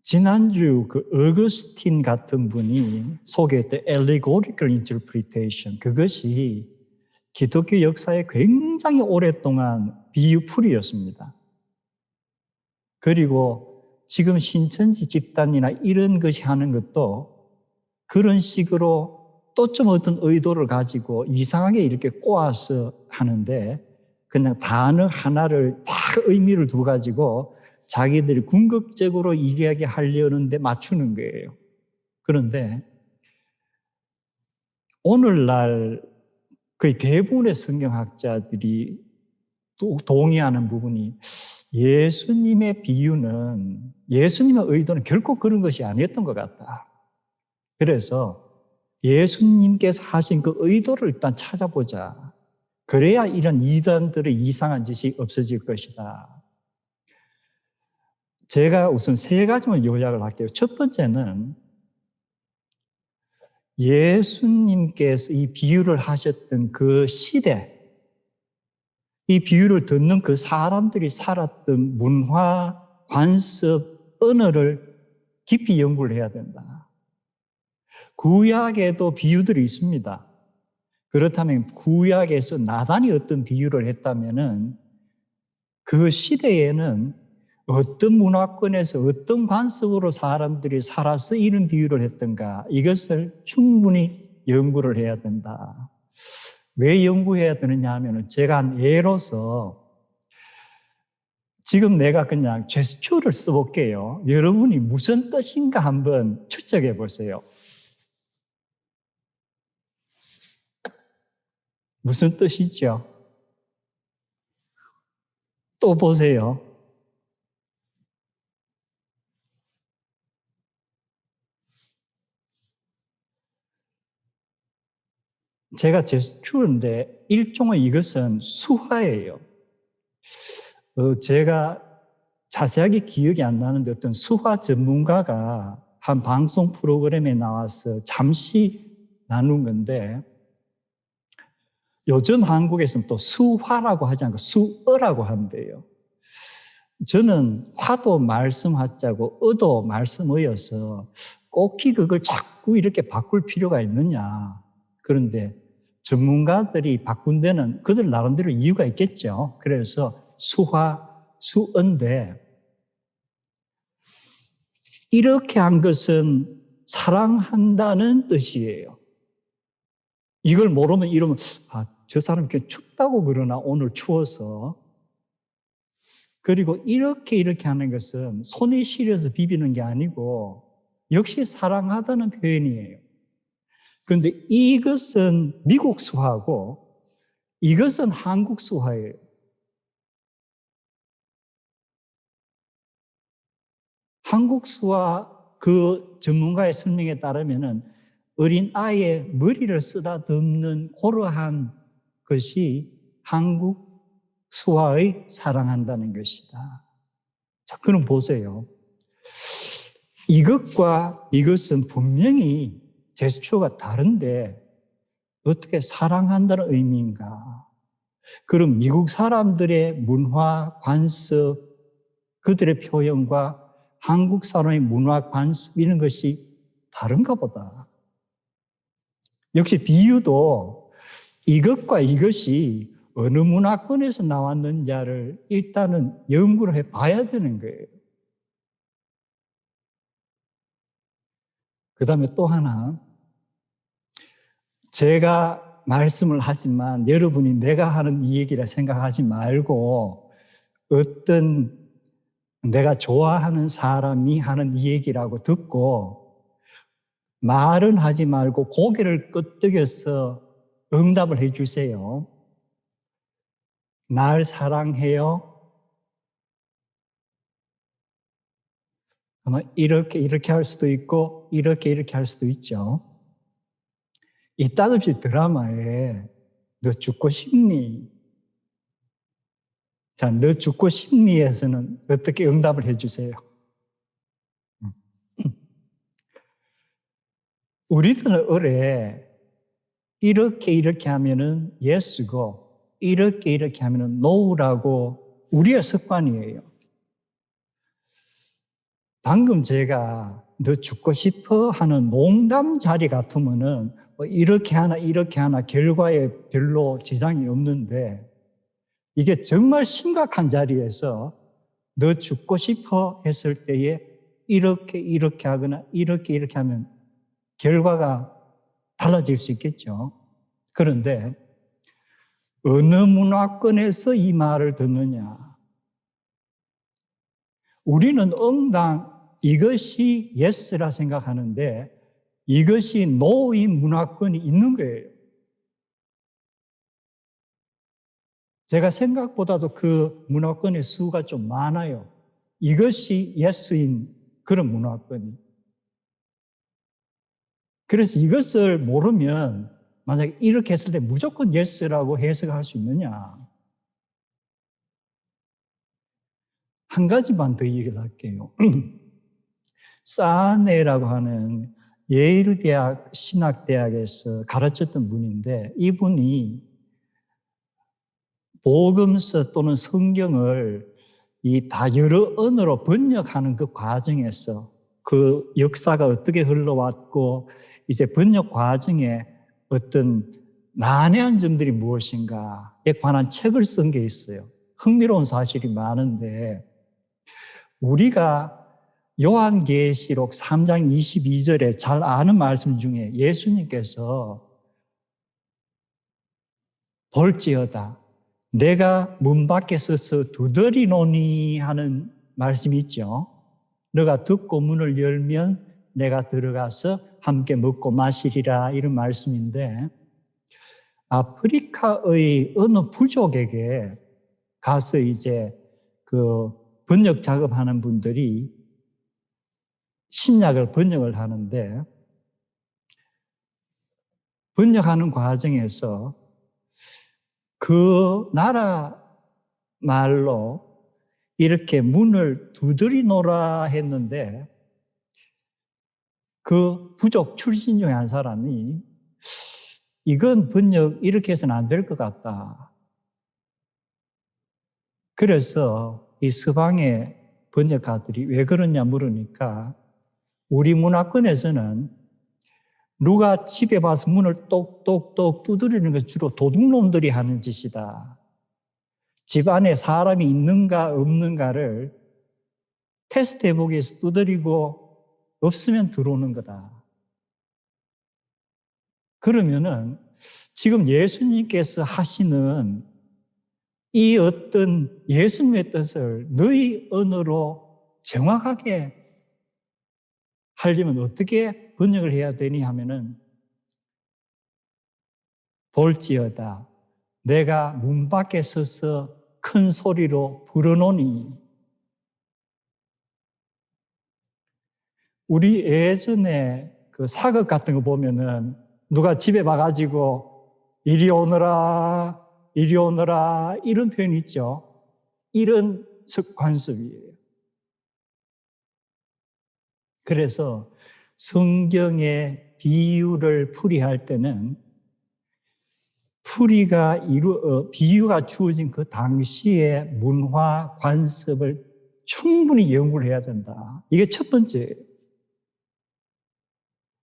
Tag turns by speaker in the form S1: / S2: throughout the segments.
S1: 지난주 그 어거스틴 같은 분이 소개했던 allegorical interpretation, 그것이 기독교 역사에 굉장히 오랫동안 비유풀이였습니다. 그리고 지금 신천지 집단이나 이런 것이 하는 것도 그런 식으로 또 좀 어떤 의도를 가지고 이상하게 이렇게 꼬아서 하는데, 그냥 단어 하나를 다 의미를 두고 가지고 자기들이 궁극적으로 이야기하려는데 맞추는 거예요. 그런데 오늘날 거의 대부분의 성경학자들이 또 동의하는 부분이, 예수님의 비유는, 예수님의 의도는 결코 그런 것이 아니었던 것 같다. 그래서 예수님께서 하신 그 의도를 일단 찾아보자. 그래야 이런 이단들의 이상한 짓이 없어질 것이다. 제가 우선 세 가지만 요약을 할게요. 첫 번째는 예수님께서 이 비유를 하셨던 그 시대, 이 비유를 듣는 그 사람들이 살았던 문화, 관습, 언어를 깊이 연구를 해야 된다. 구약에도 비유들이 있습니다. 그렇다면 구약에서 나단이 어떤 비유를 했다면은 그 시대에는 어떤 문화권에서 어떤 관습으로 사람들이 살아서 이런 비유를 했던가, 이것을 충분히 연구를 해야 된다. 왜 연구해야 되느냐 하면, 제가 한 예로서 지금 내가 그냥 제스처를 써볼게요. 여러분이 무슨 뜻인가 한번 추측해 보세요. 무슨 뜻이죠? 또 보세요. 제가 제스처인데 일종의 이것은 수화예요. 제가 자세하게 기억이 안 나는데 어떤 수화 전문가가 한 방송 프로그램에 나와서 잠시 나눈 건데, 요즘 한국에서는 또 수화라고 하지 않고 수어라고 한대요. 저는 화도 말씀 화자고 어도 말씀어여서 꼭히 그걸 자꾸 이렇게 바꿀 필요가 있느냐. 그런데 전문가들이 바꾼 데는 그들 나름대로 이유가 있겠죠. 그래서 수화, 수어인데, 이렇게 한 것은 사랑한다는 뜻이에요. 이걸 모르면 이러면, 저 사람 이렇게 춥다고 그러나 오늘 추워서. 그리고 이렇게 하는 것은 손이 시려서 비비는 게 아니고 역시 사랑하다는 표현이에요. 그런데 이것은 미국 수화고 이것은 한국 수화예요. 한국 수화 그 전문가의 설명에 따르면은 어린 아이의 머리를 쓰다듬는 그러한 것이 한국 수화의 사랑한다는 것이다. 자, 그럼 보세요. 이것과 이것은 분명히 제스처가 다른데 어떻게 사랑한다는 의미인가? 그럼 미국 사람들의 문화, 관습, 그들의 표현과 한국 사람의 문화, 관습, 이런 것이 다른가 보다. 역시 비유도 이것과 이것이 어느 문화권에서 나왔는지를 일단은 연구를 해봐야 되는 거예요. 그 다음에 또 하나, 제가 말씀을 하지만 여러분이 내가 하는 이 얘기라 생각하지 말고, 어떤 내가 좋아하는 사람이 하는 이 얘기라고 듣고 말은 하지 말고 고개를 끄덕여서 응답을 해 주세요. 날 사랑해요? 아마 이렇게 할 수도 있고 이렇게 할 수도 있죠. 이따금씩 드라마에 너 죽고 싶니? 자, 너 죽고 싶니에서는 어떻게 응답을 해 주세요? 우리들은 어뢰 이렇게 하면은 yes고 이렇게 하면은 no라고 우리의 습관이에요. 방금 제가 너 죽고 싶어 하는 농담 자리 같으면은 뭐 이렇게 하나 결과에 별로 지장이 없는데 이게 정말 심각한 자리에서 너 죽고 싶어 했을 때에 이렇게 하거나 이렇게 하면 결과가 달라질 수 있겠죠. 그런데 어느 문화권에서 이 말을 듣느냐? 우리는 응당 이것이 예스라 생각하는데 이것이 노인 문화권이 있는 거예요. 제가 생각보다도 그 문화권의 수가 좀 많아요. 이것이 예스인 그런 문화권이. 그래서 이것을 모르면 만약에 이렇게 했을 때 무조건 예스라고 해석할 수 있느냐? 한 가지만 더 얘기를 할게요. 사네라고 하는 예일대학 신학대학에서 가르쳤던 분인데 이분이 복음서 또는 성경을 다 여러 언어로 번역하는 그 과정에서 그 역사가 어떻게 흘러왔고 이제 번역 과정에 어떤 난해한 점들이 무엇인가에 관한 책을 쓴 게 있어요. 흥미로운 사실이 많은데 우리가 요한계시록 3장 22절에 잘 아는 말씀 중에 예수님께서 볼지어다 내가 문 밖에 서서 두드리노니 하는 말씀이 있죠. 너가 듣고 문을 열면 내가 들어가서 함께 먹고 마시리라 이런 말씀인데 아프리카의 어느 부족에게 가서 이제 그 번역 작업하는 분들이 신약을 번역을 하는데 번역하는 과정에서 그 나라 말로 이렇게 문을 두드리노라 했는데 그 부족 출신 중에 한 사람이 이건 번역 이렇게 해서는 안 될 것 같다. 그래서 이 서방의 번역가들이 왜 그러냐 물으니까 우리 문화권에서는 누가 집에 와서 문을 똑똑똑 두드리는 것 주로 도둑놈들이 하는 짓이다. 집 안에 사람이 있는가 없는가를 테스트해보기 위해서 두드리고 없으면 들어오는 거다. 그러면은 지금 예수님께서 하시는 이 어떤 예수님의 뜻을 너희 언어로 정확하게 하려면 어떻게 번역을 해야 되니 하면은 볼지어다 내가 문 밖에 서서 큰 소리로 부르노니 우리 예전에 그 사극 같은 거 보면은 누가 집에 와가지고 이리 오너라 이런 표현이 있죠. 이런 관습이에요. 그래서 성경의 비유를 풀이할 때는 비유가 주어진 그 당시의 문화 관습을 충분히 연구를 해야 된다. 이게 첫 번째예요.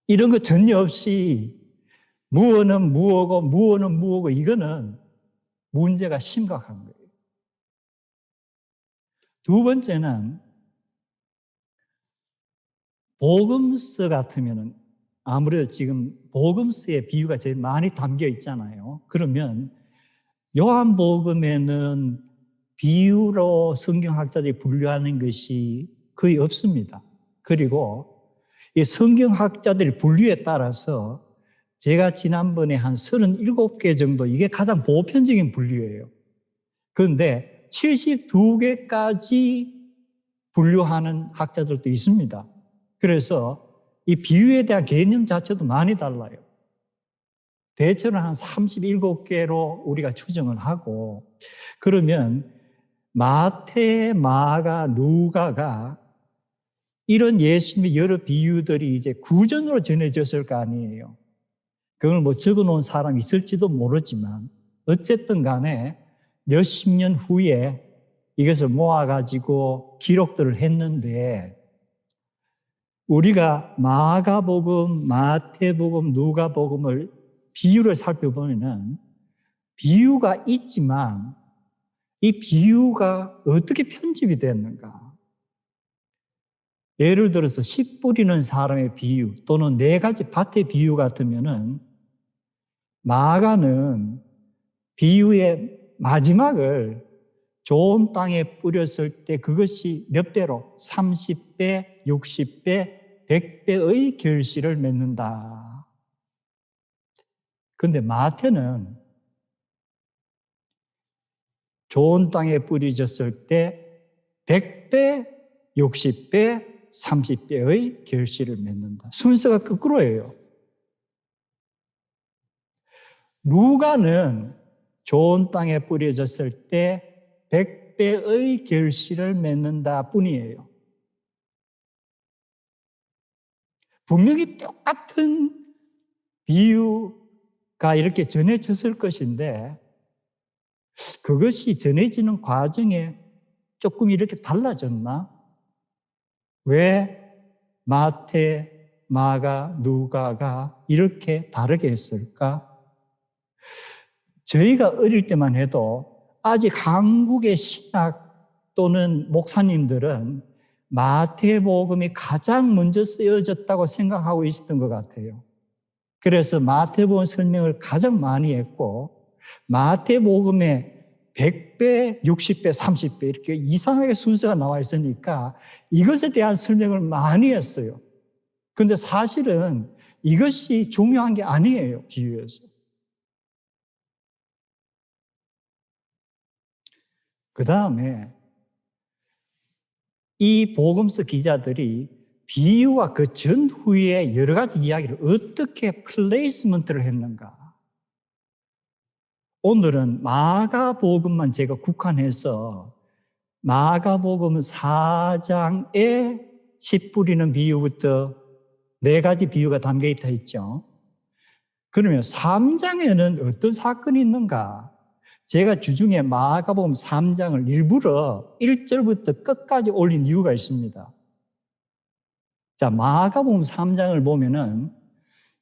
S1: 이런 거 전혀 없이 무어는 무어고 이거는 문제가 심각한 거예요. 두 번째는 복음서 같으면은 아무래도 지금 복음서의 비유가 제일 많이 담겨 있잖아요. 그러면 요한복음에는 비유로 성경학자들이 분류하는 것이 거의 없습니다. 그리고 이 성경학자들의 분류에 따라서 제가 지난번에 한 37개 정도 이게 가장 보편적인 분류예요. 그런데 72개까지 분류하는 학자들도 있습니다. 그래서 이 비유에 대한 개념 자체도 많이 달라요. 대체로 한 37개로 우리가 추정을 하고 그러면 마태, 마가, 누가가 이런 예수님의 여러 비유들이 이제 구전으로 전해졌을 거 아니에요. 그걸 뭐 적어놓은 사람이 있을지도 모르지만 어쨌든 간에 몇십 년 후에 이것을 모아가지고 기록들을 했는데 우리가 마가복음, 마태복음, 누가복음을 비유를 살펴보면은 비유가 있지만 이 비유가 어떻게 편집이 됐는가? 예를 들어서 씨 뿌리는 사람의 비유 또는 네 가지 밭의 비유 같으면은 마가는 비유의 마지막을 좋은 땅에 뿌렸을 때 그것이 몇 배로 30배, 60배, 100배의 결실을 맺는다. 그런데 마태는 좋은 땅에 뿌려졌을 때 100배, 60배, 30배의 결실을 맺는다. 순서가 거꾸로예요. 누가는 좋은 땅에 뿌려졌을 때 100배의 결실을 맺는다 뿐이에요. 분명히 똑같은 비유가 이렇게 전해졌을 것인데 그것이 전해지는 과정에 조금 이렇게 달라졌나? 왜 마태, 마가, 누가가 이렇게 다르게 했을까? 저희가 어릴 때만 해도 아직 한국의 신학 또는 목사님들은 마태복음이 가장 먼저 쓰여졌다고 생각하고 있었던 것 같아요. 그래서 마태복음 설명을 가장 많이 했고 마태복음에 100배, 60배, 30배 이렇게 이상하게 순서가 나와 있으니까 이것에 대한 설명을 많이 했어요. 그런데 사실은 이것이 중요한 게 아니에요, 비유에서. 그 다음에 이 복음서 기자들이 비유와 그 전후의 여러 가지 이야기를 어떻게 플레이스먼트를 했는가. 오늘은 마가복음만 제가 국한해서 마가복음 4장에 씨 뿌리는 비유부터 네 가지 비유가 담겨 있다 했죠. 그러면 3장에는 어떤 사건이 있는가? 제가 주중에 마가복음 3장을 일부러 1절부터 끝까지 올린 이유가 있습니다. 자, 마가복음 3장을 보면은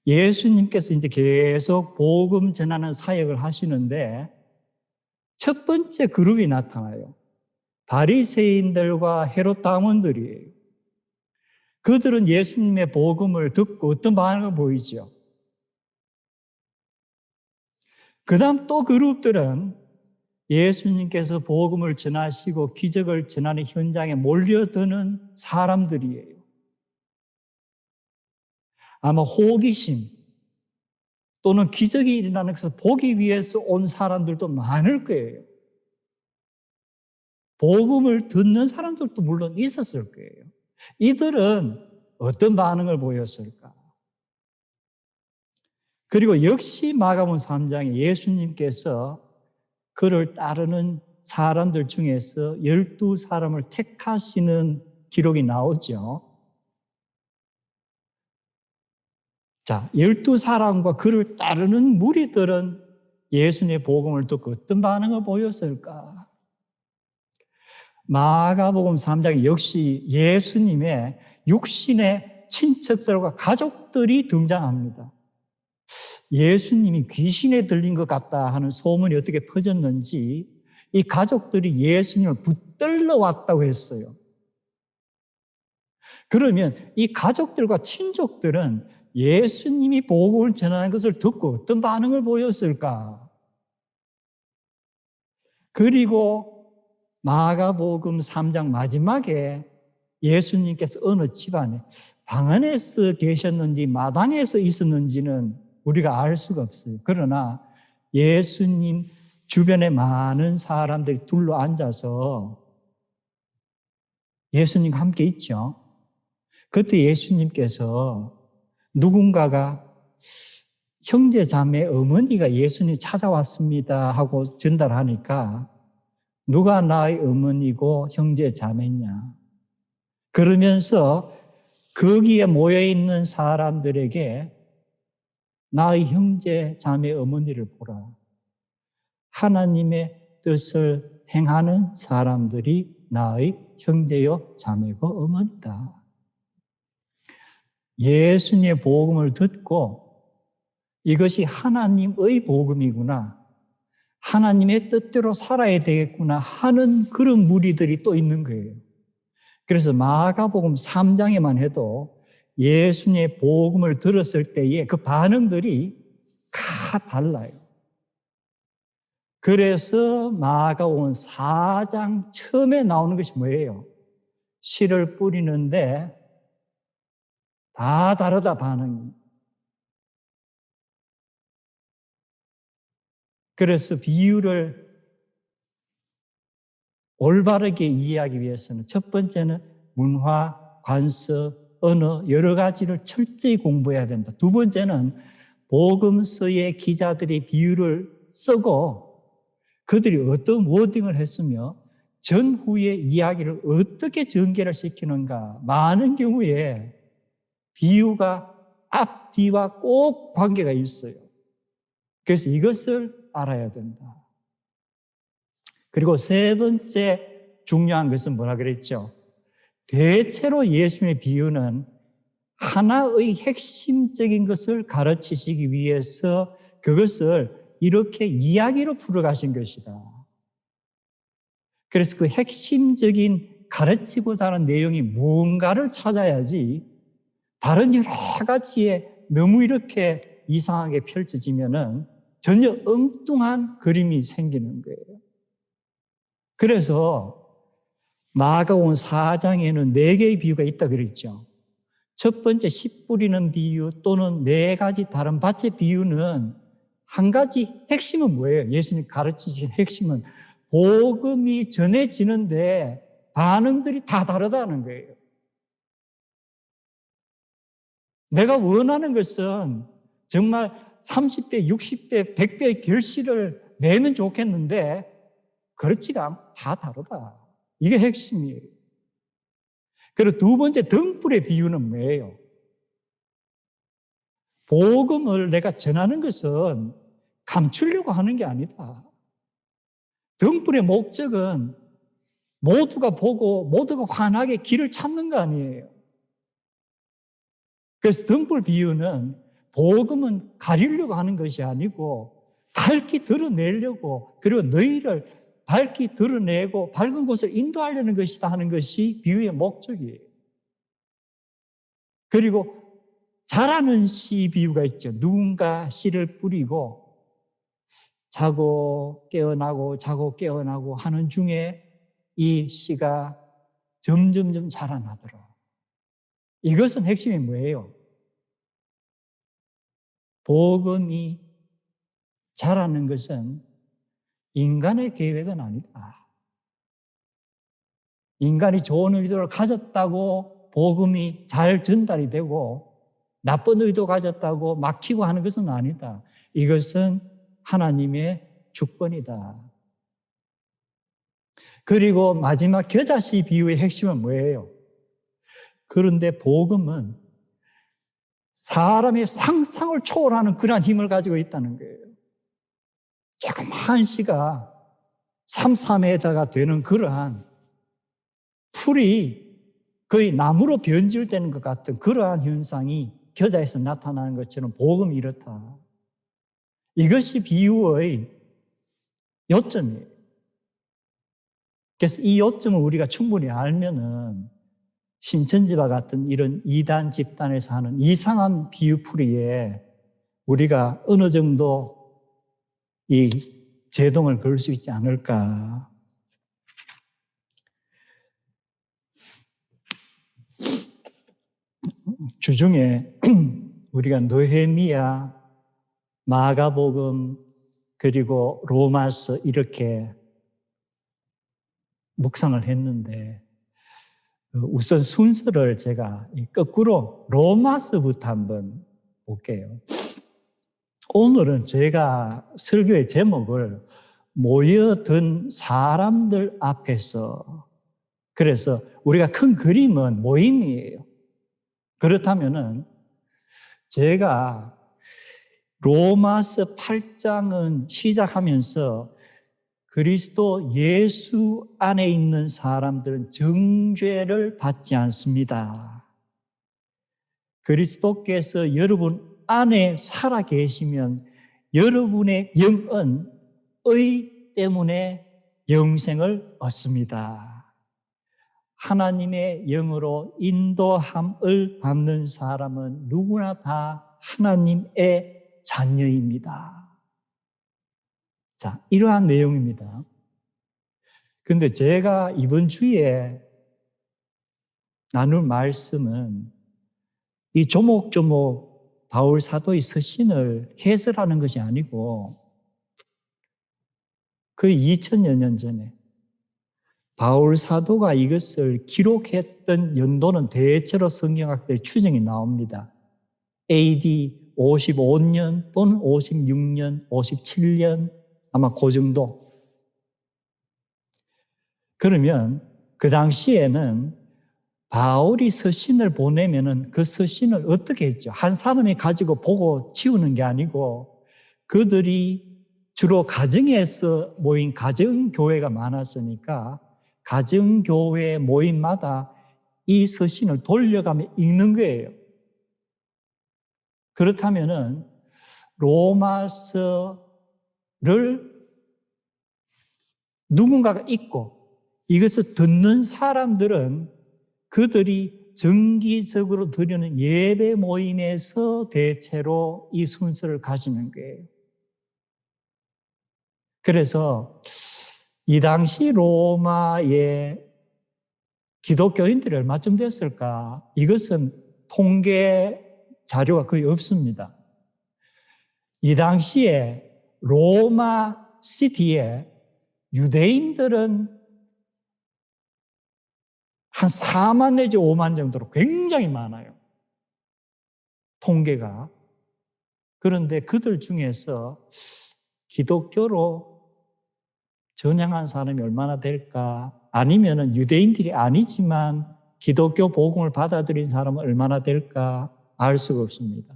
S1: 예수님께서 이제 계속 복음 전하는 사역을 하시는데 첫 번째 그룹이 나타나요. 바리새인들과 헤롯 당원들이에요. 그들은 예수님의 복음을 듣고 어떤 반응을 보이죠? 그 다음 또 그룹들은 예수님께서 복음을 전하시고 기적을 전하는 현장에 몰려드는 사람들이에요. 아마 호기심 또는 기적이 일어나는 것을 보기 위해서 온 사람들도 많을 거예요. 복음을 듣는 사람들도 물론 있었을 거예요. 이들은 어떤 반응을 보였을까? 그리고 역시 마가복음 3장에 예수님께서 그를 따르는 사람들 중에서 12사람을 택하시는 기록이 나오죠. 자, 12사람과 그를 따르는 무리들은 예수님의 복음을 듣고 어떤 반응을 보였을까? 마가복음 3장에 역시 예수님의 육신의 친척들과 가족들이 등장합니다. 예수님이 귀신에 들린 것 같다 하는 소문이 어떻게 퍼졌는지 이 가족들이 예수님을 붙들러 왔다고 했어요. 그러면 이 가족들과 친족들은 예수님이 복음을 전하는 것을 듣고 어떤 반응을 보였을까? 그리고 마가복음 3장 마지막에 예수님께서 어느 집안에 방 안에서 계셨는지 마당에서 있었는지는 우리가 알 수가 없어요. 그러나 예수님 주변에 많은 사람들이 둘러 앉아서 예수님과 함께 있죠. 그때 예수님께서 누군가가 형제 자매 어머니가 예수님 찾아왔습니다 하고 전달하니까 누가 나의 어머니고 형제 자매냐. 그러면서 거기에 모여있는 사람들에게 나의 형제 자매 어머니를 보라. 하나님의 뜻을 행하는 사람들이 나의 형제요 자매고 어머니다. 예수님의 복음을 듣고 이것이 하나님의 복음이구나, 하나님의 뜻대로 살아야 되겠구나 하는 그런 무리들이 또 있는 거예요. 그래서 마가복음 3장에만 해도 예수님의 복음을 들었을 때의 그 반응들이 다 달라요. 그래서 마가복음 4장 처음에 나오는 것이 뭐예요? 씨를 뿌리는데 다 다르다, 반응이. 그래서 비유를 올바르게 이해하기 위해서는 첫 번째는 문화, 관습, 언어 여러 가지를 철저히 공부해야 된다. 두 번째는 복음서의 기자들이 비유를 쓰고 그들이 어떤 워딩을 했으며 전후의 이야기를 어떻게 전개를 시키는가. 많은 경우에 비유가 앞뒤와 꼭 관계가 있어요. 그래서 이것을 알아야 된다. 그리고 세 번째 중요한 것은 뭐라 그랬죠? 대체로 예수님의 비유는 하나의 핵심적인 것을 가르치시기 위해서 그것을 이렇게 이야기로 풀어가신 것이다. 그래서 그 핵심적인 가르치고자 하는 내용이 뭔가를 찾아야지 다른 여러 가지에 너무 이렇게 이상하게 펼쳐지면은 전혀 엉뚱한 그림이 생기는 거예요. 그래서 마가복음 4장에는 4개의 비유가 있다 그랬죠. 첫 번째 씨 뿌리는 비유 또는 4가지 다른 밭의 비유는 한 가지 핵심은 뭐예요? 예수님 가르치신 핵심은 복음이 전해지는데 반응들이 다 다르다는 거예요. 내가 원하는 것은 정말 30배, 60배, 100배의 결실을 내면 좋겠는데 그렇지가 않고 다 다르다. 이게 핵심이에요. 그리고 두 번째 등불의 비유는 뭐예요? 복음을 내가 전하는 것은 감추려고 하는 게 아니다. 등불의 목적은 모두가 보고 모두가 환하게 길을 찾는 거 아니에요. 그래서 등불 비유는 복음은 가리려고 하는 것이 아니고 밝히 드러내려고, 그리고 너희를 밝히 드러내고 밝은 곳을 인도하려는 것이다 하는 것이 비유의 목적이에요. 그리고 자라는 씨 비유가 있죠. 누군가 씨를 뿌리고 자고 깨어나고 자고 깨어나고 하는 중에 이 씨가 점점점 자라나더라. 이것은 핵심이 뭐예요? 복음이 자라는 것은 인간의 계획은 아니다. 인간이 좋은 의도를 가졌다고 복음이 잘 전달이 되고 나쁜 의도 가졌다고 막히고 하는 것은 아니다. 이것은 하나님의 주권이다. 그리고 마지막 겨자씨 비유의 핵심은 뭐예요? 그런데 복음은 사람의 상상을 초월하는 그러한 힘을 가지고 있다는 거예요. 조그마한 씨가 3, 4m가 되는 그러한 풀이 거의 나무로 변질되는 것 같은 그러한 현상이 겨자에서 나타나는 것처럼 복음이 이렇다. 이것이 비유의 요점이에요. 그래서 이 요점을 우리가 충분히 알면은 신천지와 같은 이런 이단 집단에서 하는 이상한 비유풀이에 우리가 어느 정도 이 제동을 걸 수 있지 않을까. 주중에 우리가 느헤미야, 마가복음, 그리고 로마서 이렇게 묵상을 했는데 우선 순서를 제가 거꾸로 로마서부터 한번 볼게요. 오늘은 제가 설교의 제목을 모여든 사람들 앞에서, 그래서 우리가 큰 그림은 모임이에요. 그렇다면은 제가 로마서 8장은 시작하면서 그리스도 예수 안에 있는 사람들은 정죄를 받지 않습니다. 그리스도께서 여러분 안에 살아 계시면 여러분의 영은 의 때문에 영생을 얻습니다. 하나님의 영으로 인도함을 받는 사람은 누구나 다 하나님의 자녀입니다. 자, 이러한 내용입니다. 그런데 제가 이번 주에 나눌 말씀은 이 조목조목 바울 사도의 서신을 해설하는 것이 아니고 거의 2000여 년 전에 바울 사도가 이것을 기록했던 연도는 대체로 성경학들 추정이 나옵니다. AD 55년 또는 56년, 57년 아마 그 정도. 그러면 그 당시에는 바울이 서신을 보내면은 그 서신을 어떻게 했죠? 한 사람이 가지고 보고 치우는 게 아니고 그들이 주로 가정에서 모인 가정교회가 많았으니까 가정교회 모임마다 이 서신을 돌려가며 읽는 거예요. 그렇다면은 로마서를 누군가가 읽고 이것을 듣는 사람들은 그들이 정기적으로 드리는 예배 모임에서 대체로 이 순서를 가지는 거예요. 그래서 이 당시 로마의 기독교인들이 얼마쯤 됐을까? 이것은 통계 자료가 거의 없습니다. 이 당시에 로마 시티에 유대인들은 한 4만 내지 5만 정도로 굉장히 많아요. 통계가. 그런데 그들 중에서 기독교로 전향한 사람이 얼마나 될까? 아니면은 유대인들이 아니지만 기독교 복음을 받아들인 사람은 얼마나 될까? 알 수가 없습니다.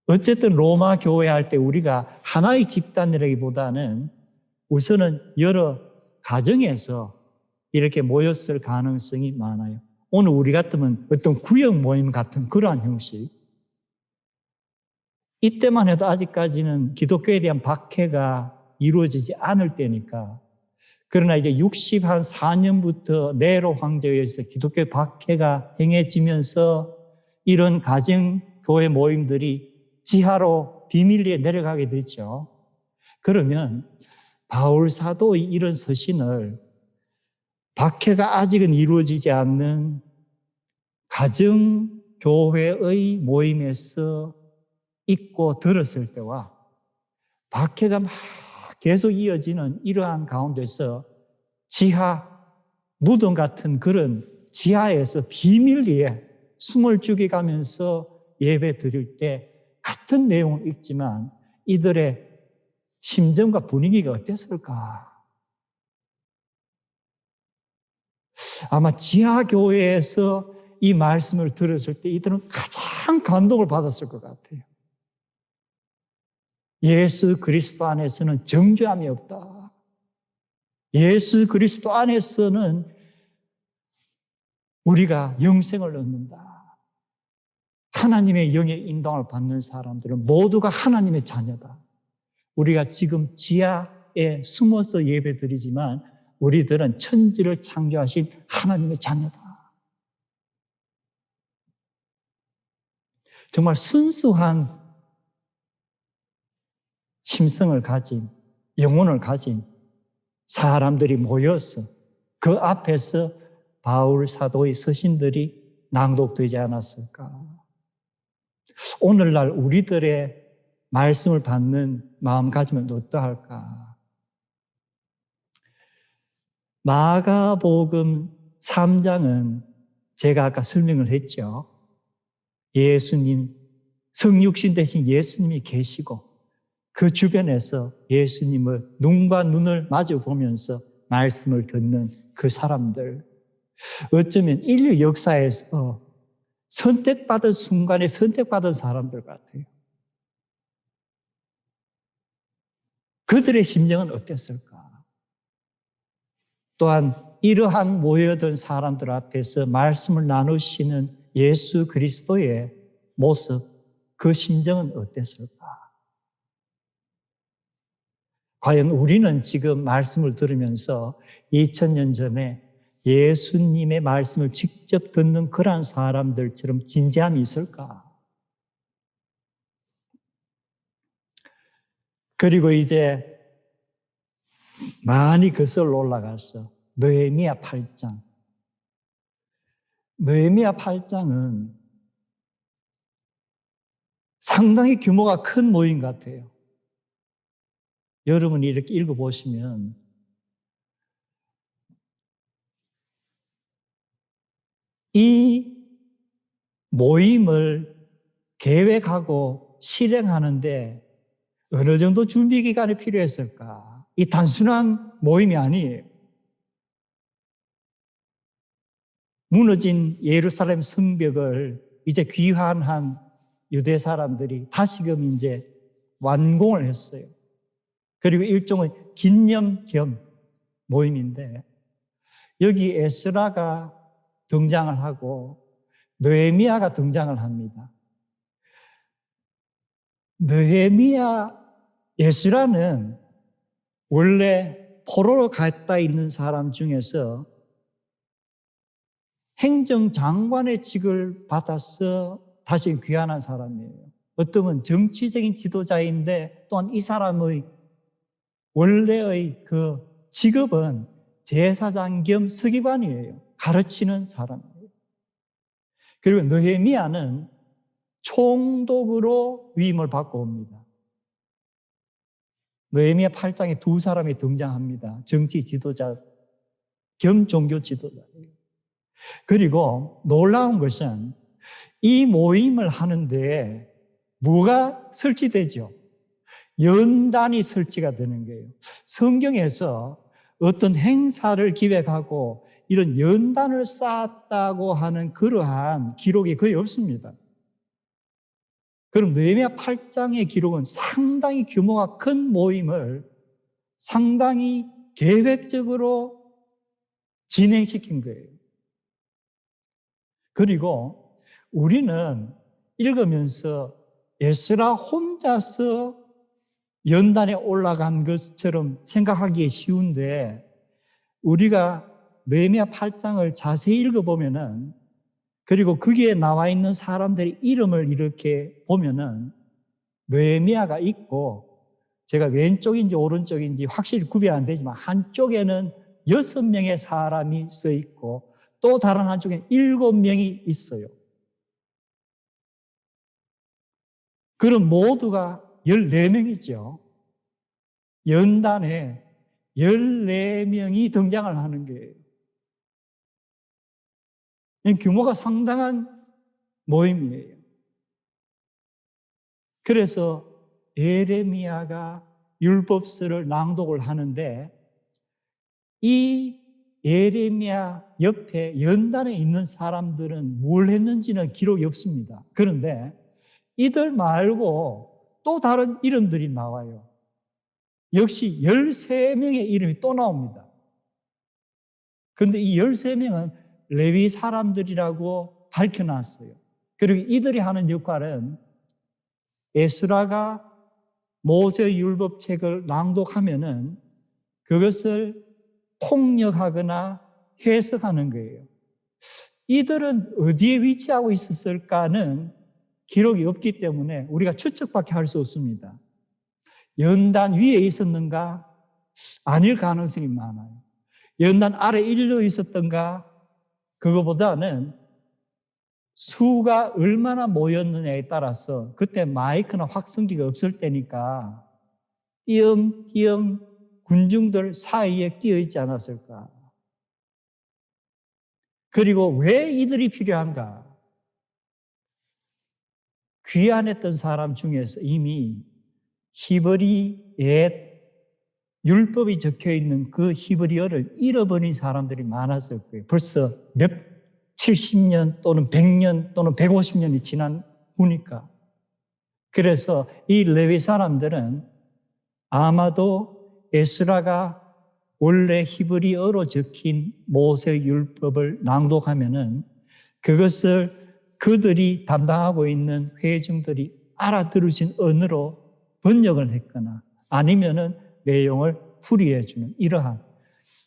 S1: 어쨌든 로마 교회 할 때 우리가 하나의 집단이라기보다는 우선은 여러 가정에서 이렇게 모였을 가능성이 많아요. 오늘 우리 같으면 어떤 구역 모임 같은 그러한 형식. 이때만 해도 아직까지는 기독교에 대한 박해가 이루어지지 않을 때니까. 그러나 이제 64년부터 네로 황제에 의해서 기독교 박해가 행해지면서 이런 가정교회 모임들이 지하로 비밀리에 내려가게 되죠. 그러면 바울 사도의 이런 서신을 박해가 아직은 이루어지지 않는 가정교회의 모임에서 읽고 들었을 때와 박해가 막 계속 이어지는 이러한 가운데서 지하, 무덤 같은 그런 지하에서 비밀리에 숨을 죽여가면서 예배 드릴 때 같은 내용을 읽지만 이들의 심정과 분위기가 어땠을까? 아마 지하교회에서 이 말씀을 들었을 때 이들은 가장 감동을 받았을 것 같아요. 예수 그리스도 안에서는 정죄함이 없다. 예수 그리스도 안에서는 우리가 영생을 얻는다. 하나님의 영의 인도함을 받는 사람들은 모두가 하나님의 자녀다. 우리가 지금 지하에 숨어서 예배드리지만 우리들은 천지를 창조하신 하나님의 자녀다. 정말 순수한 심성을 가진, 영혼을 가진 사람들이 모여서 그 앞에서 바울 사도의 서신들이 낭독되지 않았을까? 오늘날 우리들의 말씀을 받는 마음가짐은 어떠할까? 마가복음 3장은 제가 아까 설명을 했죠. 예수님, 성육신 대신 예수님이 계시고 그 주변에서 예수님을 눈과 눈을 마주 보면서 말씀을 듣는 그 사람들. 어쩌면 인류 역사에서 선택받은 순간에 선택받은 사람들 같아요. 그들의 심정은 어땠을까? 또한 이러한 모여든 사람들 앞에서 말씀을 나누시는 예수 그리스도의 모습, 그 심정은 어땠을까? 과연 우리는 지금 말씀을 들으면서 2000년 전에 예수님의 말씀을 직접 듣는 그러한 사람들처럼 진지함이 있을까? 그리고 이제 많이 거슬러 올라가서 느헤미야 8장. 느헤미야 8장은 상당히 규모가 큰 모임 같아요. 여러분이 이렇게 읽어보시면 이 모임을 계획하고 실행하는데 어느 정도 준비 기간이 필요했을까? 이 단순한 모임이 아니에요. 무너진 예루살렘 성벽을 이제 귀환한 유대 사람들이 다시금 이제 완공을 했어요. 그리고 일종의 기념 겸 모임인데 여기 에스라가 등장을 하고 느헤미야가 등장을 합니다. 느헤미야, 에스라는 원래 포로로 갔다 있는 사람 중에서 행정장관의 직을 받아서 다시 귀환한 사람이에요. 어쩌면 정치적인 지도자인데 또한 이 사람의 원래의 그 직업은 제사장 겸 서기관이에요. 가르치는 사람이에요. 그리고 느헤미야는 총독으로 위임을 받고 옵니다. 느헤미야 8장에 두 사람이 등장합니다. 정치 지도자 겸 종교 지도자예요. 그리고 놀라운 것은 이 모임을 하는데 뭐가 설치되죠? 연단이 설치가 되는 거예요. 성경에서 어떤 행사를 기획하고 이런 연단을 쌓았다고 하는 그러한 기록이 거의 없습니다. 그럼 느헤미야 8장의 기록은 상당히 규모가 큰 모임을 상당히 계획적으로 진행시킨 거예요. 그리고 우리는 읽으면서 에스라 혼자서 연단에 올라간 것처럼 생각하기 쉬운데 우리가 느헤미야 8장을 자세히 읽어보면은 그리고 거기에 나와 있는 사람들의 이름을 이렇게 보면은 느헤미야가 있고 제가 왼쪽인지 오른쪽인지 확실히 구별 안 되지만 한쪽에는 6명의 사람이 써 있고 또 다른 한쪽에 7명이 있어요. 그럼 모두가 14명이죠. 연단에 14명이 등장을 하는 거예요. 규모가 상당한 모임이에요. 그래서 예레미야가 율법서를 낭독을 하는데 이 예레미야 옆에 연단에 있는 사람들은 뭘 했는지는 기록이 없습니다. 그런데 이들 말고 또 다른 이름들이 나와요. 역시 13명의 이름이 또 나옵니다. 그런데 이 13명은 레위 사람들이라고 밝혀놨어요. 그리고 이들이 하는 역할은 에스라가 모세 율법책을 낭독하면은 그것을 통역하거나 해석하는 거예요. 이들은 어디에 위치하고 있었을까는 기록이 없기 때문에 우리가 추측밖에 할 수 없습니다. 연단 위에 있었는가? 아닐 가능성이 많아요. 연단 아래 일로 있었던가? 그거보다는 수가 얼마나 모였느냐에 따라서 그때 마이크나 확성기가 없을 때니까 띄엄띄엄 군중들 사이에 끼어 있지 않았을까? 그리고 왜 이들이 필요한가? 귀환했던 사람 중에서 이미 히브리 옛 율법이 적혀 있는 그 히브리어를 잃어버린 사람들이 많았을 거예요. 벌써 70년 또는 100년 또는 150년이 지난 후니까. 그래서 이 레위 사람들은 아마도 에스라가 원래 히브리어로 적힌 모세 율법을 낭독하면은 그것을 그들이 담당하고 있는 회중들이 알아들으신 언어로 번역을 했거나 아니면은 내용을 풀이해 주는 이러한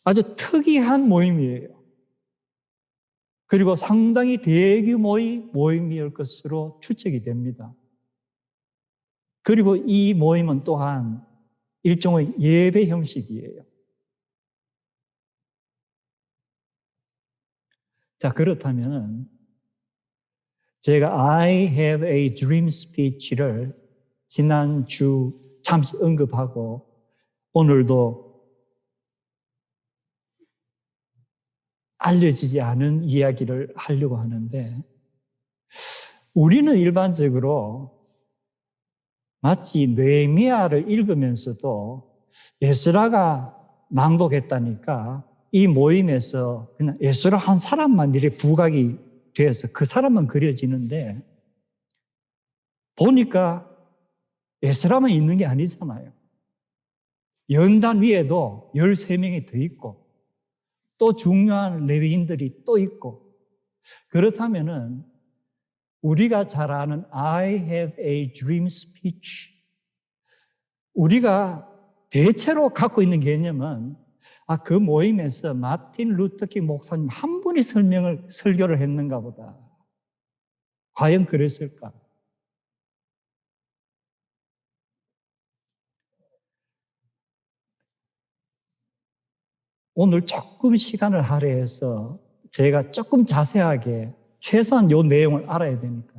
S1: 아주 특이한 모임이에요. 그리고 상당히 대규모의 모임일 것으로 추측이 됩니다. 그리고 이 모임은 또한 일종의 예배 형식이에요. 자, 그렇다면은 제가 I have a dream speech를 지난주 잠시 언급하고 오늘도 알려지지 않은 이야기를 하려고 하는데 우리는 일반적으로 마치 느헤미야를 읽으면서도 에스라가 낭독했다니까 이 모임에서 그냥 에스라 한 사람만 이렇게 부각이 돼서 그 사람만 그려지는데 보니까 에스라만 있는 게 아니잖아요. 연단 위에도 13명이 더 있고 또 중요한 레위인들이 또 있고 그렇다면은 우리가 잘 아는 I have a dream speech 우리가 대체로 갖고 있는 개념은 그 모임에서 마틴 루터킹 목사님 한 분이 설교를 했는가 보다. 과연 그랬을까? 오늘 조금 시간을 할애해서 제가 조금 자세하게 최소한 요 내용을 알아야 되니까.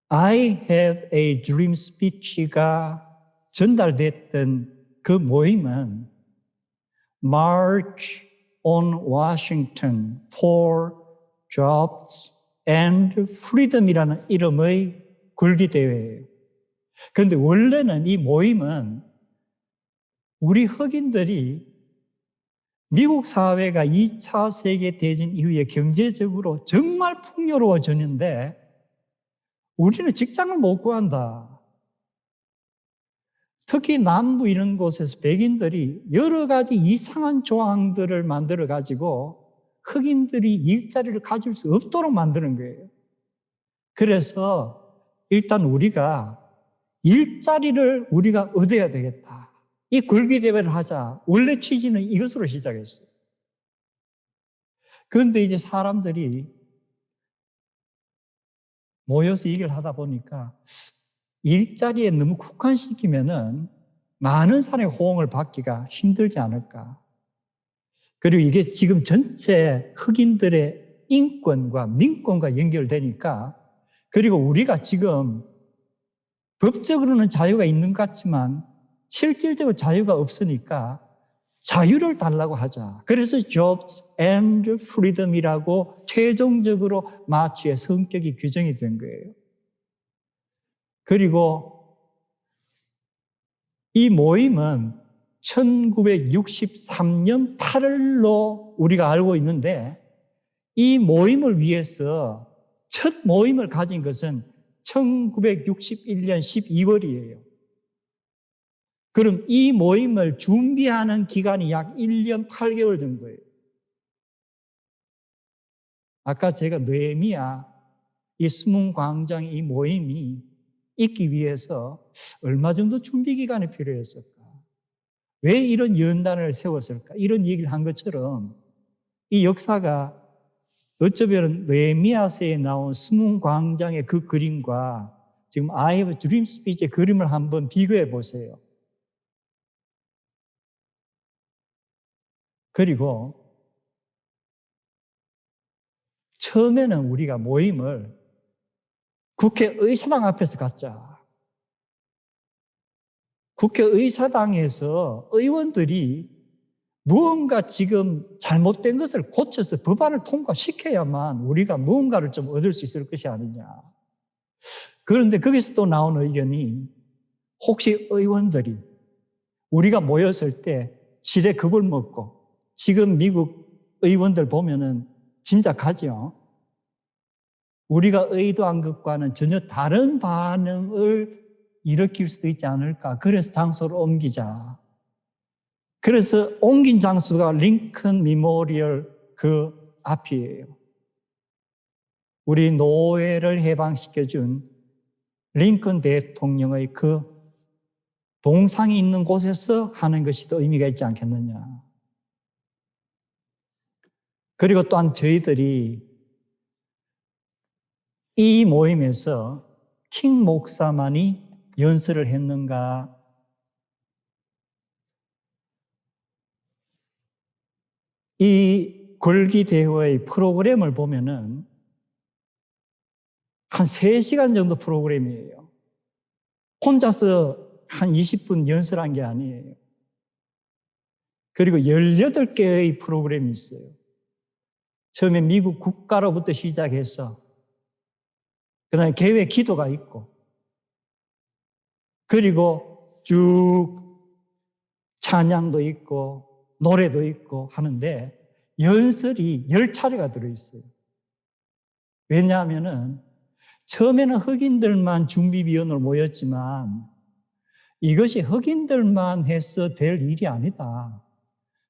S1: I have a dream speech가 전달됐던 그 모임은 March on Washington for Jobs and Freedom이라는 이름의 굴기대회예요. 그런데 원래는 이 모임은 우리 흑인들이 미국 사회가 2차 세계대전 이후에 경제적으로 정말 풍요로워졌는데 우리는 직장을 못 구한다. 특히 남부 이런 곳에서 백인들이 여러 가지 이상한 조항들을 만들어 가지고 흑인들이 일자리를 가질 수 없도록 만드는 거예요. 그래서 일단 우리가 일자리를 우리가 얻어야 되겠다. 이 굴기대회를 하자. 원래 취지는 이것으로 시작했어요. 그런데 이제 사람들이 모여서 얘기를 하다 보니까 일자리에 너무 국한시키면은 많은 사람의 호응을 받기가 힘들지 않을까. 그리고 이게 지금 전체 흑인들의 인권과 민권과 연결되니까 그리고 우리가 지금 법적으로는 자유가 있는 것 같지만 실질적으로 자유가 없으니까 자유를 달라고 하자. 그래서 Jobs and Freedom이라고 최종적으로 마취의 성격이 규정이 된 거예요. 그리고 이 모임은 1963년 8월로 우리가 알고 있는데 이 모임을 위해서 첫 모임을 가진 것은 1961년 12월이에요. 그럼 이 모임을 준비하는 기간이 약 1년 8개월 정도예요. 아까 제가 느헤미야 이 수문 광장 이 모임이 있기 위해서 얼마 정도 준비 기간이 필요했을까? 왜 이런 연단을 세웠을까? 이런 얘기를 한 것처럼 이 역사가 어쩌면 느헤미야서에 나온 수문 광장의 그 그림과 지금 I have a dream speech의 그림을 한번 비교해 보세요. 그리고 처음에는 우리가 모임을 국회의사당 앞에서 갖자. 국회의사당에서 의원들이 무언가 지금 잘못된 것을 고쳐서 법안을 통과시켜야만 우리가 무언가를 좀 얻을 수 있을 것이 아니냐. 그런데 거기서 또 나온 의견이 혹시 의원들이 우리가 모였을 때 지레 겁을 먹고 지금 미국 의원들 보면은 짐작하죠. 우리가 의도한 것과는 전혀 다른 반응을 일으킬 수도 있지 않을까. 그래서 장소를 옮기자. 그래서 옮긴 장소가 링컨 미모리얼 그 앞이에요. 우리 노예를 해방시켜준 링컨 대통령의 그 동상이 있는 곳에서 하는 것이 더 의미가 있지 않겠느냐. 그리고 또한 저희들이 이 모임에서 킹 목사만이 연설을 했는가? 이 궐기대회의 프로그램을 보면은 한 3시간 정도 프로그램이에요. 혼자서 한 20분 연설한 게 아니에요. 그리고 18개의 프로그램이 있어요. 처음에 미국 국가로부터 시작해서 그 다음에 개회 기도가 있고 그리고 쭉 찬양도 있고 노래도 있고 하는데 연설이 10차례가 들어있어요. 왜냐하면은 처음에는 흑인들만 준비위원으로 모였지만 이것이 흑인들만 해서 될 일이 아니다.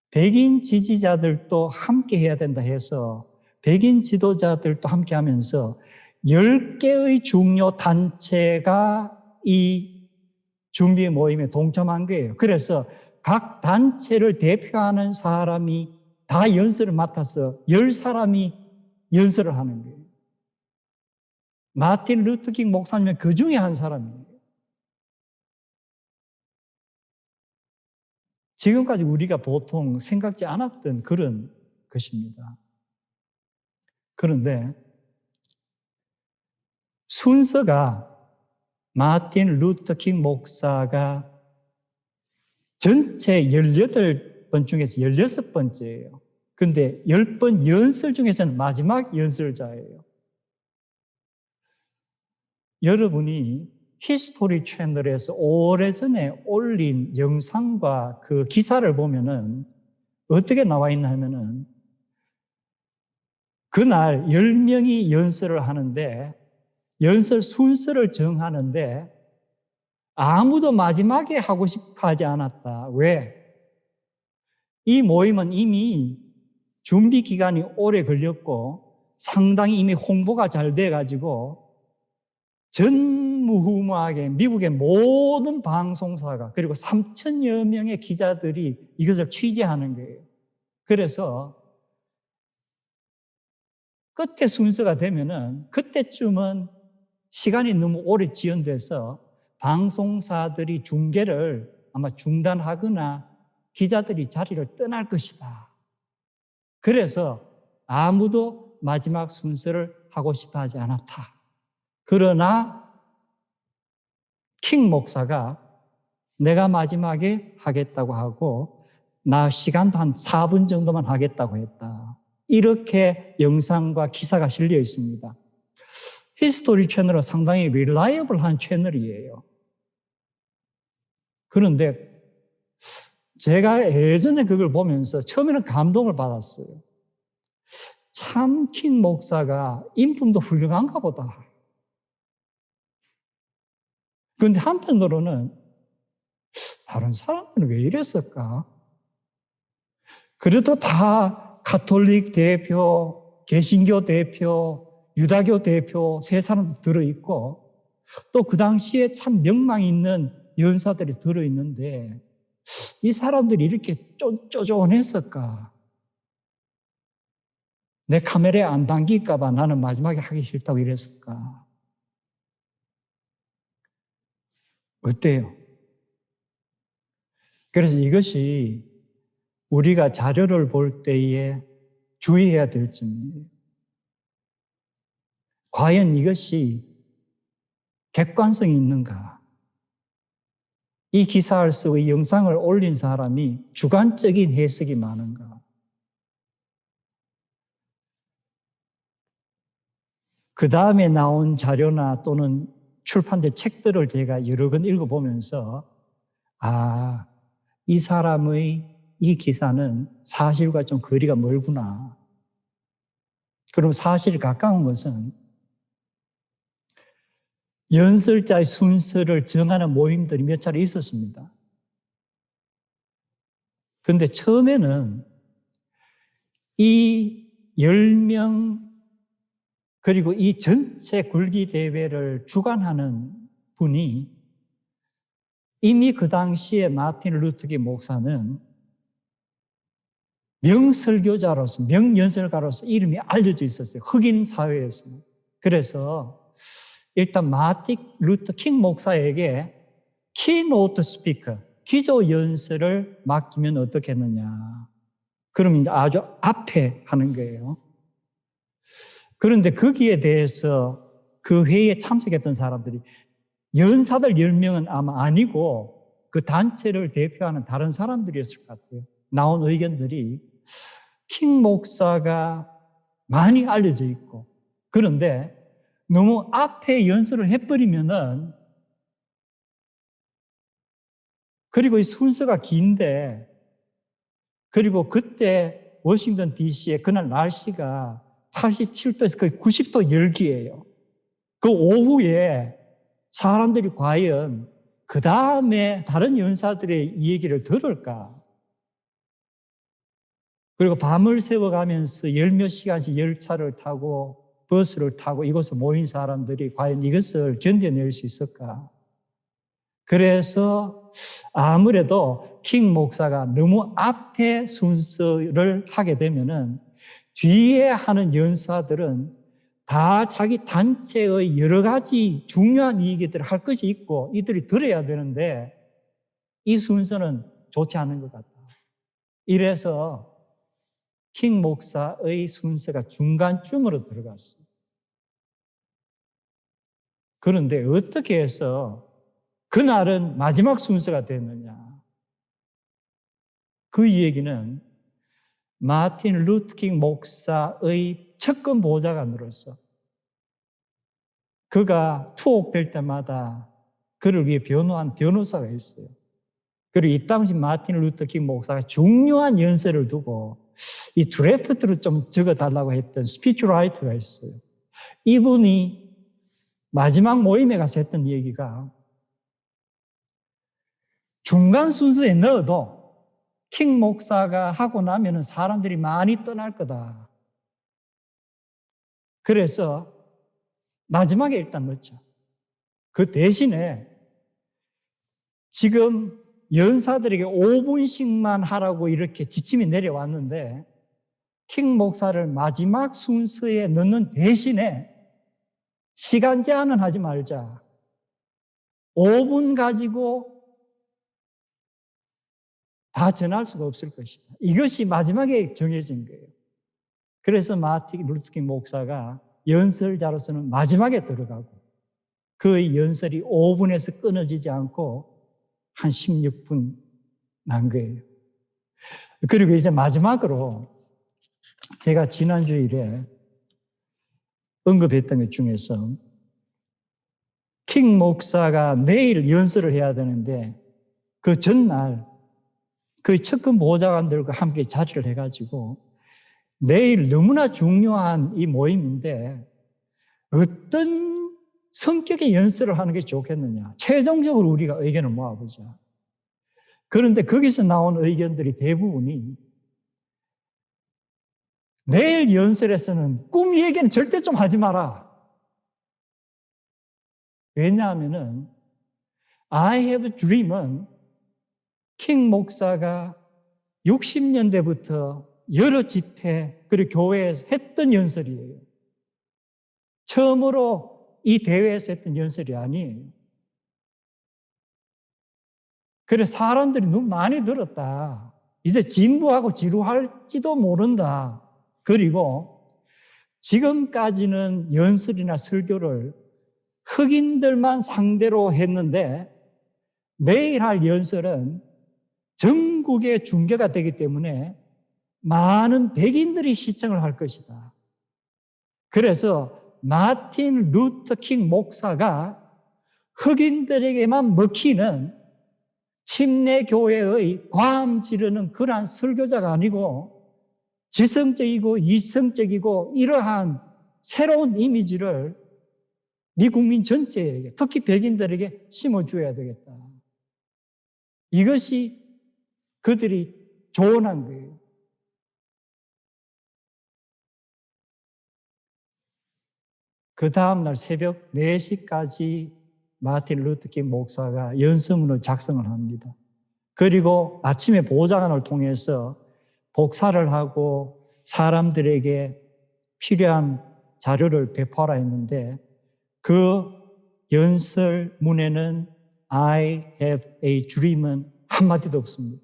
S1: 백인 지지자들도 함께 해야 된다 해서 백인 지도자들도 함께 하면서 10개의 중요 단체가 이 준비 모임에 동참한 거예요. 그래서 각 단체를 대표하는 사람이 다 연설을 맡아서 10사람이 연설을 하는 거예요. 마틴 루터킹 목사님은 그 중에 한 사람이에요. 지금까지 우리가 보통 생각지 않았던 그런 것입니다. 그런데 순서가 마틴 루터킹 목사가 전체 18번 중에서 16번째예요. 근데 10번 연설 중에서는 마지막 연설자예요. 여러분이 히스토리 채널에서 오래전에 올린 영상과 그 기사를 보면은 어떻게 나와 있나 하면은 그날 10명이 연설을 하는데 연설 순서를 정하는데 아무도 마지막에 하고 싶어 하지 않았다. 왜? 이 모임은 이미 준비 기간이 오래 걸렸고 상당히 이미 홍보가 잘 돼가지고 전무후무하게 미국의 모든 방송사가 그리고 3,000여 명의 기자들이 이것을 취재하는 거예요. 그래서 끝에 순서가 되면은 그때쯤은 시간이 너무 오래 지연돼서 방송사들이 중계를 아마 중단하거나 기자들이 자리를 떠날 것이다. 그래서 아무도 마지막 순서를 하고 싶어 하지 않았다. 그러나 킹 목사가 내가 마지막에 하겠다고 하고 나 시간도 한 4분 정도만 하겠다고 했다. 이렇게 영상과 기사가 실려 있습니다. 히스토리 채널은 상당히 릴라이어블한 채널이에요. 그런데 제가 예전에 그걸 보면서 처음에는 감동을 받았어요. 참 킹 목사가 인품도 훌륭한가 보다. 그런데 한편으로는 다른 사람들은 왜 이랬을까? 그래도 다 가톨릭 대표, 개신교 대표, 유다교 대표 세 사람도 들어있고 또 그 당시에 참 명망 있는 연사들이 들어있는데 이 사람들이 이렇게 쪼쪼쪼했을까? 내 카메라에 안 당길까 봐 나는 마지막에 하기 싫다고 이랬을까? 어때요? 그래서 이것이 우리가 자료를 볼 때에 주의해야 될 점이에요. 과연 이것이 객관성이 있는가? 이 기사를 쓰고 이 영상을 올린 사람이 주관적인 해석이 많은가? 그 다음에 나온 자료나 또는 출판된 책들을 제가 여러 권 읽어보면서 이 사람의 이 기사는 사실과 좀 거리가 멀구나. 그럼 사실이 가까운 것은 연설자의 순서를 정하는 모임들이 몇 차례 있었습니다. 그런데 처음에는 이 10명, 그리고 이 전체 굴기대회를 주관하는 분이 이미 그 당시에 마틴 루터킹 목사는 명설교자로서, 명연설가로서 이름이 알려져 있었어요. 흑인 사회에서. 그래서 일단 마틴 루터킹 목사에게 키노트 스피커, 기조 연설을 맡기면 어떻겠느냐. 그러면 이제 아주 앞에 하는 거예요. 그런데 거기에 대해서 그 회의에 참석했던 사람들이 연사들 10명은 아마 아니고 그 단체를 대표하는 다른 사람들이었을 것 같아요. 나온 의견들이 킹 목사가 많이 알려져 있고, 그런데 너무 앞에 연설을 해버리면은, 그리고 이 순서가 긴데, 그리고 그때 워싱턴 DC에 그날 날씨가 87도에서 거의 90도 열기예요. 그 오후에 사람들이 과연 그 다음에 다른 연사들의 이 얘기를 들을까? 그리고 밤을 새워가면서 10몇 시간씩 열차를 타고 버스를 타고 이곳에 모인 사람들이 과연 이것을 견뎌낼 수 있을까? 그래서 아무래도 킹 목사가 너무 앞에 순서를 하게 되면은 뒤에 하는 연사들은 다 자기 단체의 여러 가지 중요한 얘기들을 할 것이 있고 이들이 들어야 되는데 이 순서는 좋지 않은 것 같다. 이래서 킹 목사의 순서가 중간쯤으로 들어갔어요. 그런데 어떻게 해서 그날은 마지막 순서가 됐느냐? 그 얘기는 마틴 루터킹 목사의 측근 보좌관으로서 그가 투옥될 때마다 그를 위해 변호한 변호사가 있어요. 그리고 이 당시 마틴 루터킹 목사가 중요한 연설을 두고 이 드래프트로 좀 적어달라고 했던 스피치라이터가 있어요. 이분이 마지막 모임에 가서 했던 얘기가 중간 순서에 넣어도 킹 목사가 하고 나면은 사람들이 많이 떠날 거다. 그래서 마지막에 일단 넣자. 그 대신에 지금 연사들에게 5분씩만 하라고 이렇게 지침이 내려왔는데 킹 목사를 마지막 순서에 넣는 대신에 시간 제한은 하지 말자. 5분 가지고 다 전할 수가 없을 것이다. 이것이 마지막에 정해진 거예요. 그래서 마틴 루터킹 목사가 연설자로서는 마지막에 들어가고 그 연설이 5분에서 끊어지지 않고 한 16분 난 거예요. 그리고 이제 마지막으로 제가 지난주일에 언급했던 것 중에서 킹 목사가 내일 연설을 해야 되는데 그 전날 그 측근 보좌관들과 함께 자리를 해가지고 내일 너무나 중요한 이 모임인데 어떤 성격의 연설을 하는 게 좋겠느냐. 최종적으로 우리가 의견을 모아보자. 그런데 거기서 나온 의견들이 대부분이 내일 연설에서는 꿈 얘기는 절대 좀 하지 마라. 왜냐하면은 I have a dream은 킹 목사가 60년대부터 여러 집회 그리고 교회에서 했던 연설이에요. 처음으로 이 대회에서 했던 연설이 아니에요. 그래서 사람들이 너무 많이 들었다. 이제 진부하고 지루할지도 모른다. 그리고 지금까지는 연설이나 설교를 흑인들만 상대로 했는데 내일 할 연설은 전국에 중계가 되기 때문에 많은 백인들이 시청을 할 것이다. 그래서 마틴 루터 킹 목사가 흑인들에게만 먹히는 침례 교회의 과음 지르는 그러한 설교자가 아니고 지성적이고 이성적이고 이러한 새로운 이미지를 미국민 전체에게 특히 백인들에게 심어줘야 되겠다. 이것이 그들이 조언한 거예요. 그 다음날 새벽 4시까지 마틴 루터킹 목사가 연설문을 작성을 합니다. 그리고 아침에 보좌관을 통해서 복사를 하고 사람들에게 필요한 자료를 배포하라 했는데 그 연설문에는 I have a dream은 한마디도 없습니다.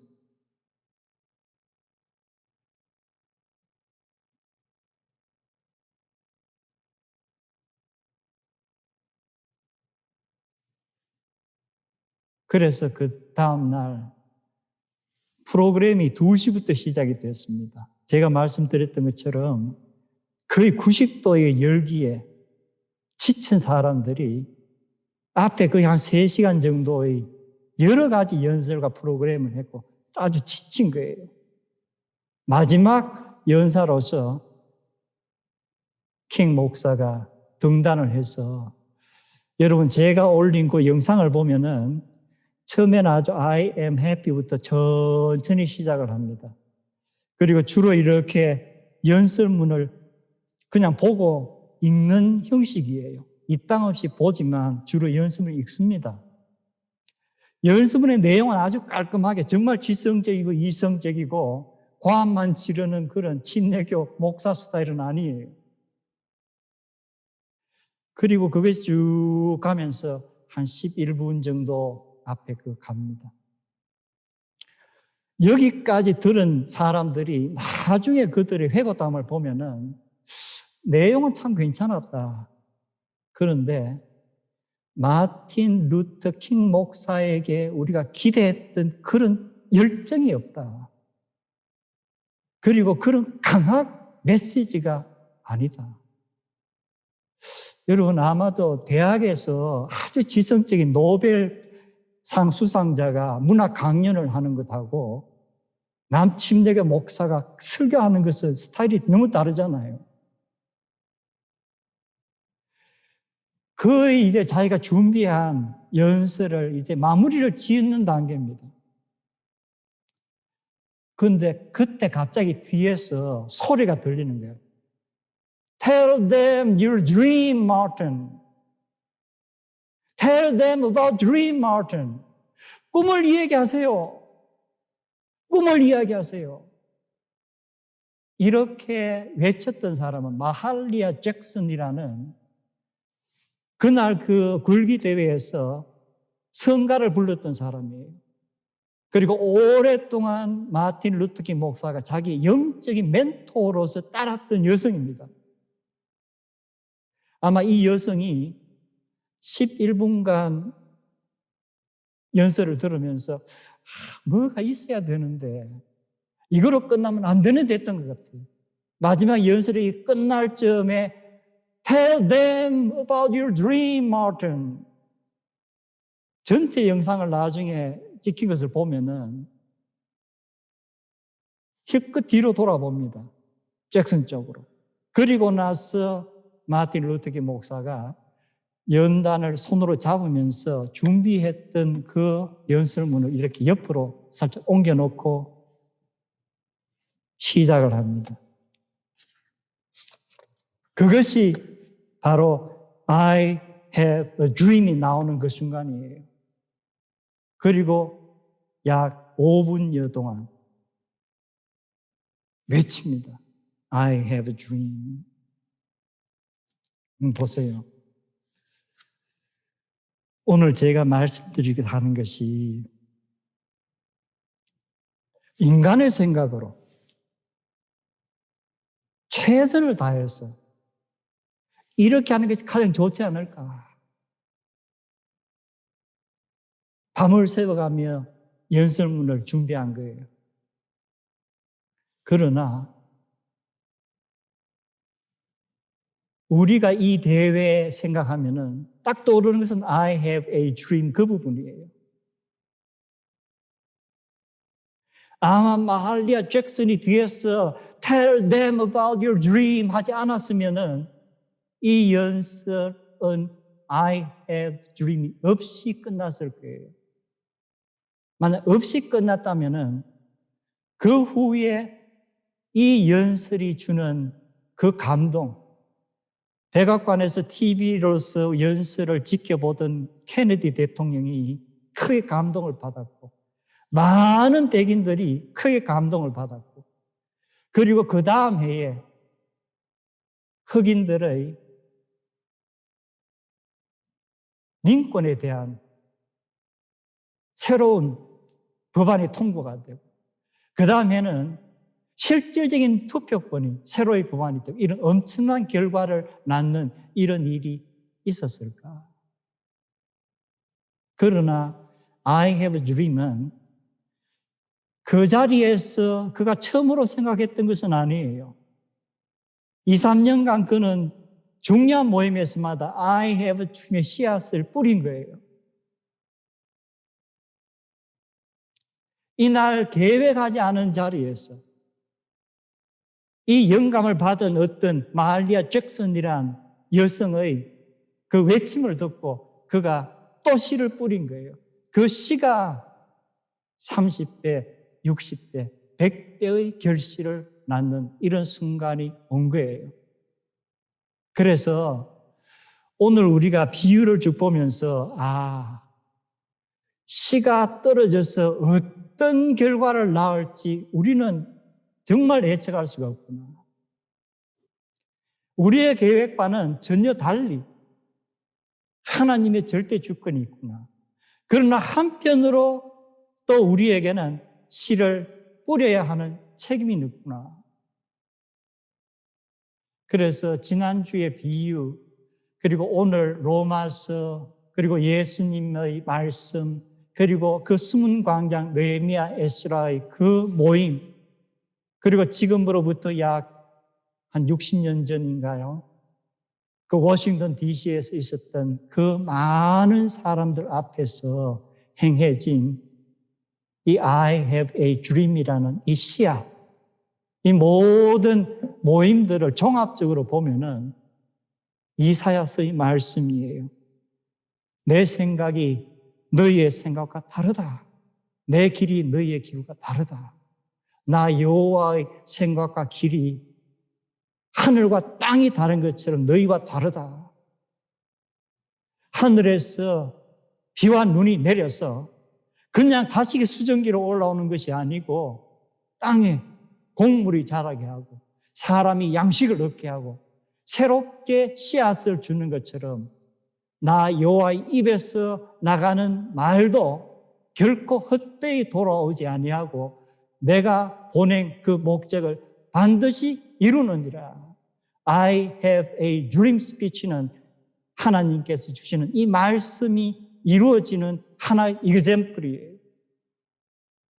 S1: 그래서 그 다음날 프로그램이 2시부터 시작이 됐습니다. 제가 말씀드렸던 것처럼 거의 90도의 열기에 지친 사람들이 앞에 거의 한 3시간 정도의 여러 가지 연설과 프로그램을 했고 아주 지친 거예요. 마지막 연사로서 킹 목사가 등단을 해서 여러분 제가 올린 그 영상을 보면은 처음에는 아주 I am happy부터 천천히 시작을 합니다. 그리고 주로 이렇게 연설문을 그냥 보고 읽는 형식이에요. 이 땅 없이 보지만 주로 연설문을 읽습니다. 연설문의 내용은 아주 깔끔하게 정말 지성적이고 이성적이고 과함만 지르는 그런 침례교 목사 스타일은 아니에요. 그리고 그것이 쭉 가면서 한 11분 정도 앞에 갑니다. 여기까지 들은 사람들이 나중에 그들의 회고담을 보면은 내용은 참 괜찮았다. 그런데 마틴 루터 킹 목사에게 우리가 기대했던 그런 열정이 없다. 그리고 그런 강한 메시지가 아니다. 여러분 아마도 대학에서 아주 지성적인 노벨상 수상자가 문학 강연을 하는 것하고 남침례교 목사가 설교하는 것은 스타일이 너무 다르잖아요. 거의 이제 자기가 준비한 연설을 이제 마무리를 짓는 단계입니다. 그런데 그때 갑자기 뒤에서 소리가 들리는 거예요. Tell them your dream, Martin. Tell them about dream, Martin. 꿈을 이야기하세요. 꿈을 이야기하세요. 이렇게 외쳤던 사람은 마할리아 잭슨이라는 그날 그 굴기 대회에서 성가를 불렀던 사람이에요. 그리고 오랫동안 마틴 루터킹 목사가 자기 영적인 멘토로서 따랐던 여성입니다. 아마 이 여성이 11분간 연설을 들으면서 뭐가 있어야 되는데 이거로 끝나면 안 되는데 했던 것 같아요. 마지막 연설이 끝날 즈음에 Tell them about your dream, Martin. 전체 영상을 나중에 찍힌 것을 보면은 힐끗 뒤로 돌아봅니다. 잭슨 쪽으로. 그리고 나서 마틴 루터킹 목사가 연단을 손으로 잡으면서 준비했던 그 연설문을 이렇게 옆으로 살짝 옮겨놓고 시작을 합니다. 그것이 바로 I have a dream이 나오는 그 순간이에요. 그리고 약 5분여 동안 외칩니다. I have a dream. 보세요. 오늘 제가 말씀드리게 하는 것이 인간의 생각으로 최선을 다해서 이렇게 하는 것이 가장 좋지 않을까. 밤을 새워가며 연설문을 준비한 거예요. 그러나 우리가 이 대회 생각하면은 딱 떠오르는 것은 I have a dream 그 부분이에요. 아마 마할리아 잭슨이 뒤에서 Tell them about your dream 하지 않았으면은 이 연설은 I have dream이 없이 끝났을 거예요. 만약 없이 끝났다면은 그 후에 이 연설이 주는 그 감동, 백악관에서 TV로서 연설을 지켜보던 케네디 대통령이 크게 감동을 받았고, 많은 백인들이 크게 감동을 받았고, 그리고 그 다음 해에 흑인들의 민권에 대한 새로운 법안이 통과가 되고, 그 다음에는 실질적인 투표권이 새로운 법안이 되고, 이런 엄청난 결과를 낳는 이런 일이 있었을까? 그러나 I have a dream은 그 자리에서 그가 처음으로 생각했던 것은 아니에요. 2, 3년간 그는 중요한 모임에서마다 I have a dream의 씨앗을 뿌린 거예요. 이날 계획하지 않은 자리에서 이 영감을 받은 어떤 마할리아 잭슨이란 여성의 그 외침을 듣고 그가 또 씨를 뿌린 거예요. 그 씨가 30배, 60배, 100배의 결실을 낳는 이런 순간이 온 거예요. 그래서 오늘 우리가 비유를 쭉 보면서 씨가 떨어져서 어떤 결과를 낳을지 우리는 정말 예측할 수가 없구나. 우리의 계획과는 전혀 달리 하나님의 절대 주권이 있구나. 그러나 한편으로 또 우리에게는 씨를 뿌려야 하는 책임이 있구나. 그래서 지난주의 비유, 그리고 오늘 로마서, 그리고 예수님의 말씀, 그리고 그 숨은 광장 느헤미야 에스라의 그 모임, 그리고 지금으로부터 약 한 60년 전인가요? 그 워싱턴 DC에서 있었던 그 많은 사람들 앞에서 행해진 이 I have a dream이라는 이 씨앗, 이 모든 모임들을 종합적으로 보면은 이사야서의 말씀이에요. 내 생각이 너희의 생각과 다르다. 내 길이 너희의 길과 다르다. 나 여호와의 생각과 길이 하늘과 땅이 다른 것처럼 너희와 다르다. 하늘에서 비와 눈이 내려서 그냥 다시 수증기로 올라오는 것이 아니고 땅에 곡물이 자라게 하고 사람이 양식을 얻게 하고 새롭게 씨앗을 주는 것처럼 나 여호와의 입에서 나가는 말도 결코 헛되이 돌아오지 아니하고 내가 보낸 그 목적을 반드시 이루느니라. I have a dream speech는 하나님께서 주시는 이 말씀이 이루어지는 하나의 example이에요.